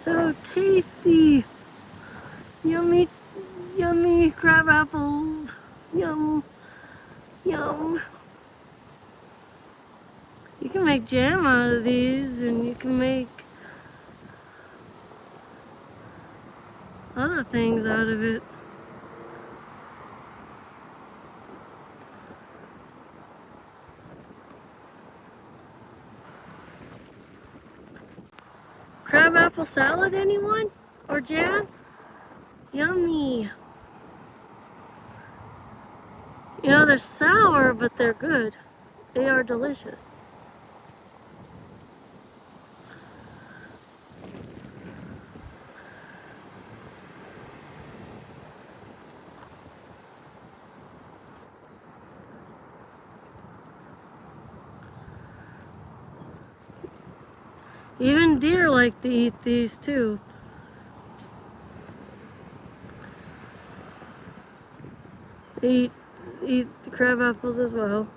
So tasty. Yummy, yummy crab apples. Yum, yum. You can make jam out of these, and you can make other things out of it. Crab apple salad, anyone? Or jam? Yummy. You know, they're sour, but they're good. They are delicious. Even deer like to eat these too. They eat the crab apples as well.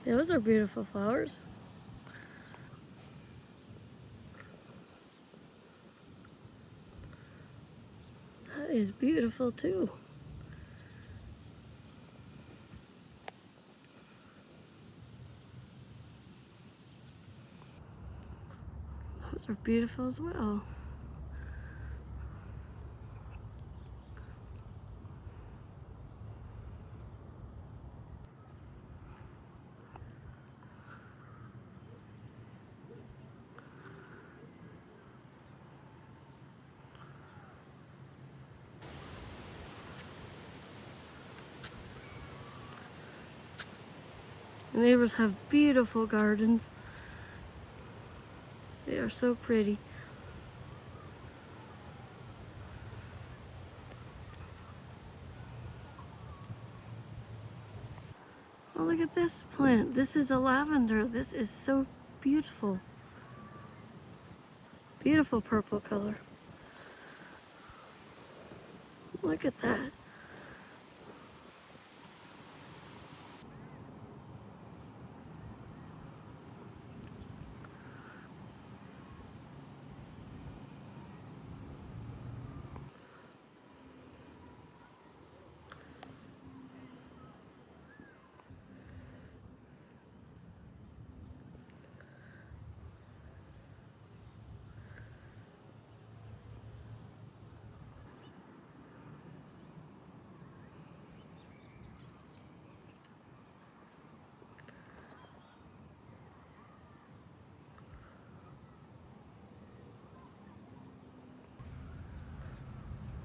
Those are beautiful flowers. That is beautiful too. Those are beautiful as well. The neighbors have beautiful gardens. They are so pretty. Oh, look at this plant. This is a lavender. This is so beautiful. Beautiful purple color. Look at that.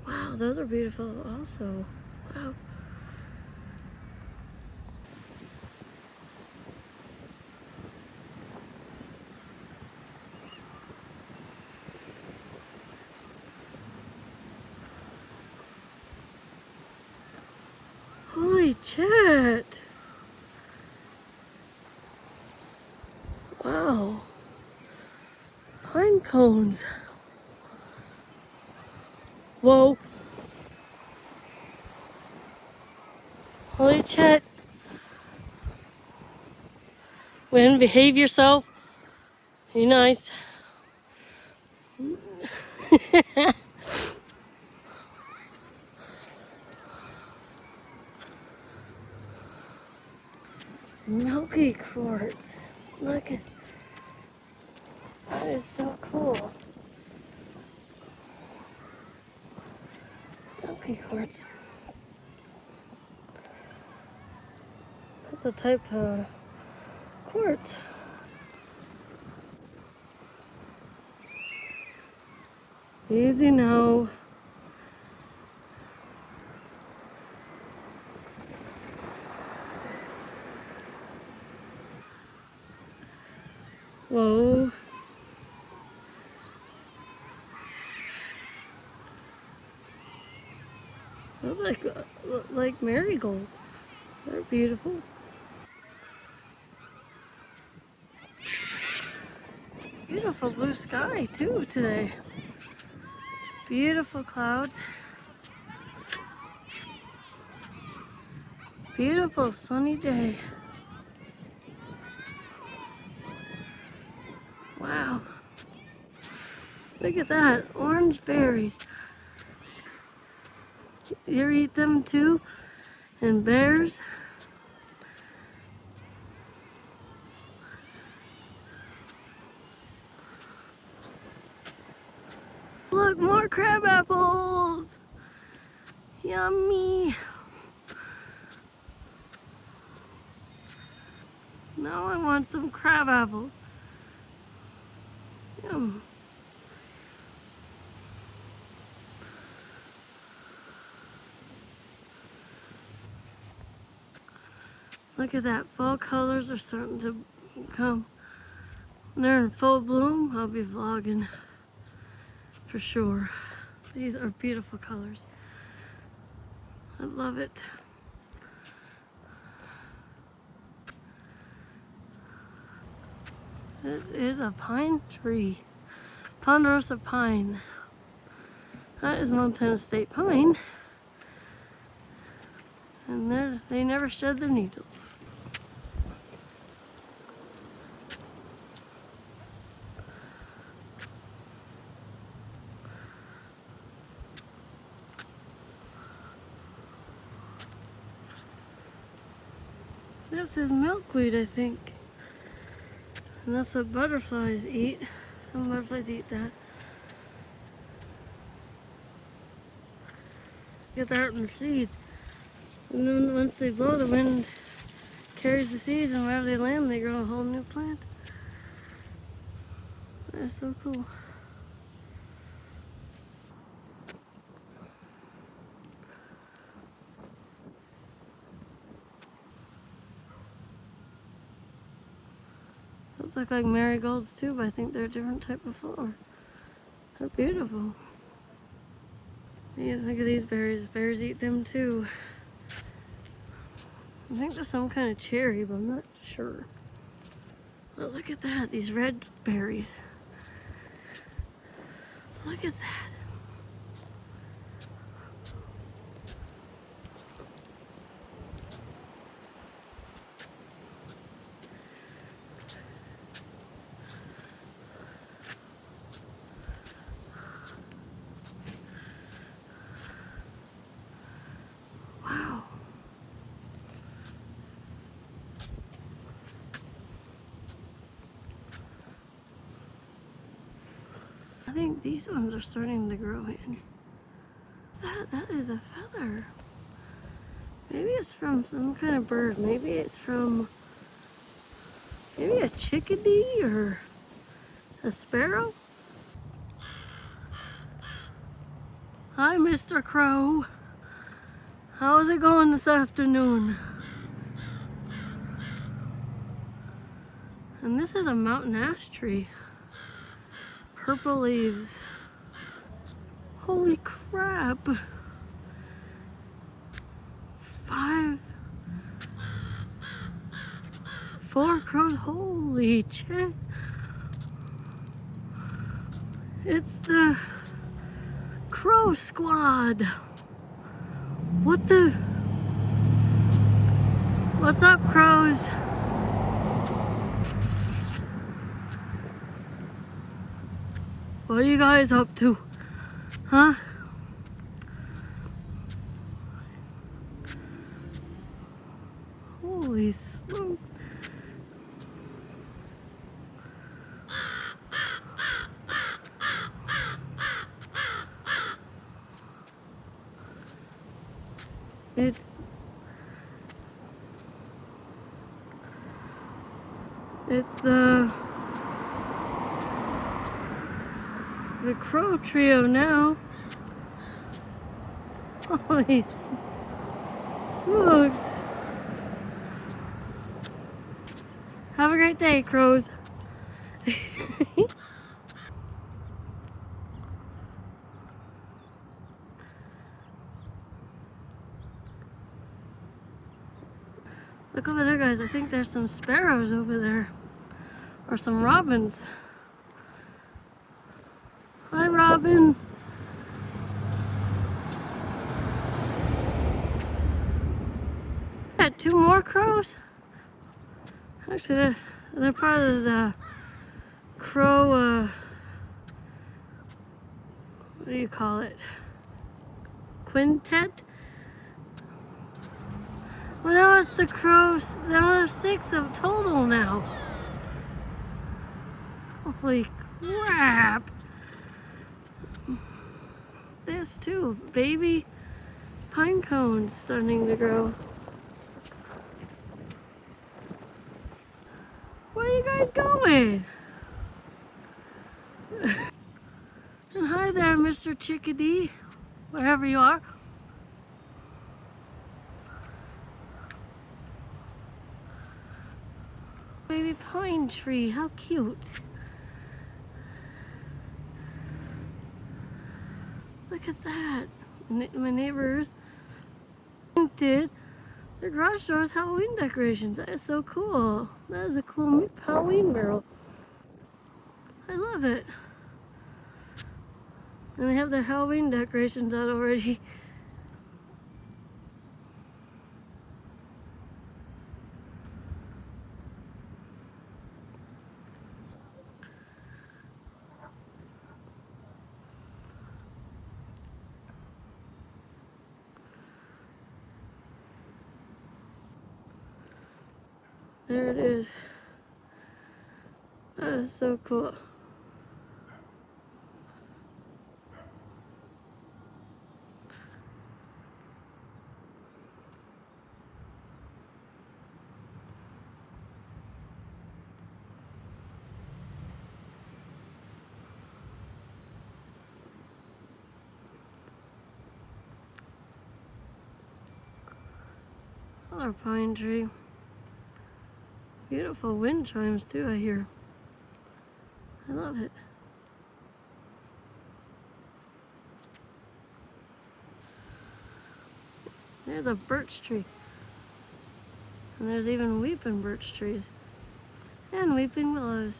Wow, those are beautiful also. Wow. Holy chat. Wow. Pine cones. Whoa. Holy chat. Win, behave yourself. Be nice. Milky quartz. Look at that, is so cool. Milky quartz. That's a type of quartz. Easy now. Whoa. Those like marigolds. They're beautiful. Beautiful blue sky too today. Beautiful clouds. Beautiful sunny day. Wow. Look at that. Orange berries. You ever eat them too? And bears? Look, more crab apples! Yummy! Now I want some crab apples. Yum. Look at that. Fall colors are starting to come. When they're in full bloom, I'll be vlogging for sure. These are beautiful colors. I love it. This is a pine tree. Ponderosa pine. That is Montana State pine. And they never shed their needles. This is milkweed, I think. And that's what butterflies eat. Some butterflies eat that. Get that in the seeds. And then once they blow, the wind carries the seeds, and wherever they land, they grow a whole new plant. That's so cool. Those look like marigolds too, but I think they're a different type of flower. They're beautiful. Yeah, look at these berries. Bears eat them too. I think there's some kind of cherry, but I'm not sure. But look at that, these red berries. Look at that. Wow. I think these ones are starting to grow in. That is a feather. Maybe it's from some kind of bird. Maybe it's from maybe a chickadee or a sparrow. Hi, Mr. Crow. How's it going this afternoon? And this is a mountain ash tree. Purple leaves. Holy crap. 4 crows. Holy shit. It's the Crow Squad. What the? What's up, crows? What are you guys up to? Huh? Holy smoke. It's the the crow trio now. Holy smokes. Have a great day, crows. Look over there, guys. I think there's some sparrows over there. Or some robins. Hi, Robin. Got two more crows. Actually, they're part of the crow, what do you call it? Quintet? Well, now it's the crows. Now there's 6 of total now. Holy crap. This too, baby pine cones starting to grow. Where are you guys going? And hi there, Mr. Chickadee, wherever you are. Baby pine tree, how cute. Look at that. My neighbors did their garage doors Halloween decorations. That is so cool. That is a cool Halloween barrel. I love it. And they have their Halloween decorations out already. There it is. That is so cool. Another pine tree. Beautiful wind chimes too, I hear. I love it. There's a birch tree. And there's even weeping birch trees. And weeping willows.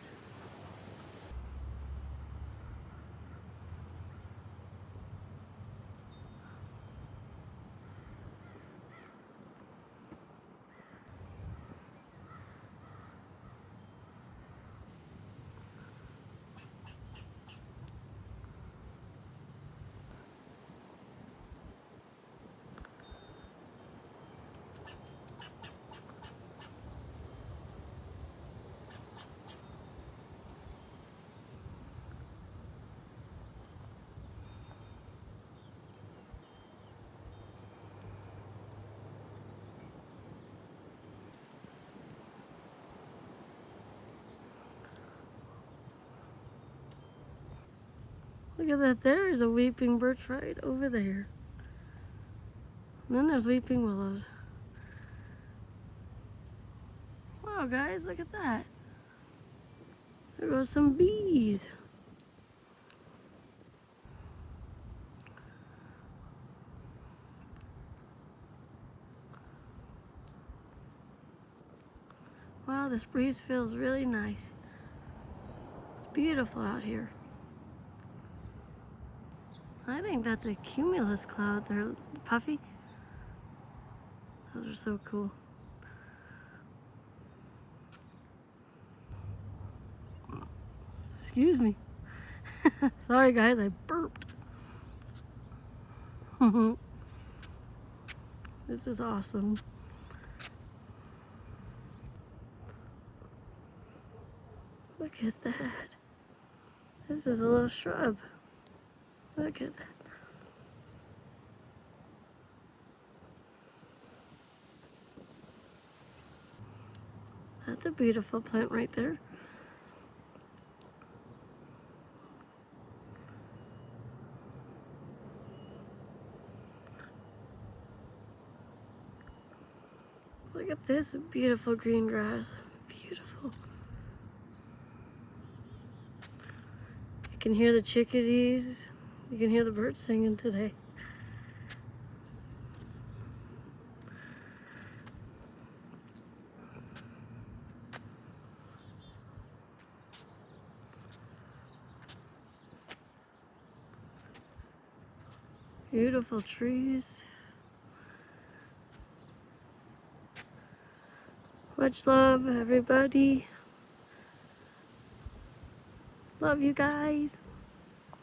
Look at that, there is a weeping birch right over there. And then there's weeping willows. Wow, guys, look at that. There goes some bees. Wow, this breeze feels really nice. It's beautiful out here. I think that's a cumulus cloud there, Puffy. Those are so cool. Excuse me. Sorry guys, I burped. This is awesome. Look at that. This is a little shrub. Look at that. That's a beautiful plant right there. this beautiful green grass. Beautiful. You can hear the chickadees. You can hear the birds singing today. Beautiful trees. Much love, everybody. Love you guys.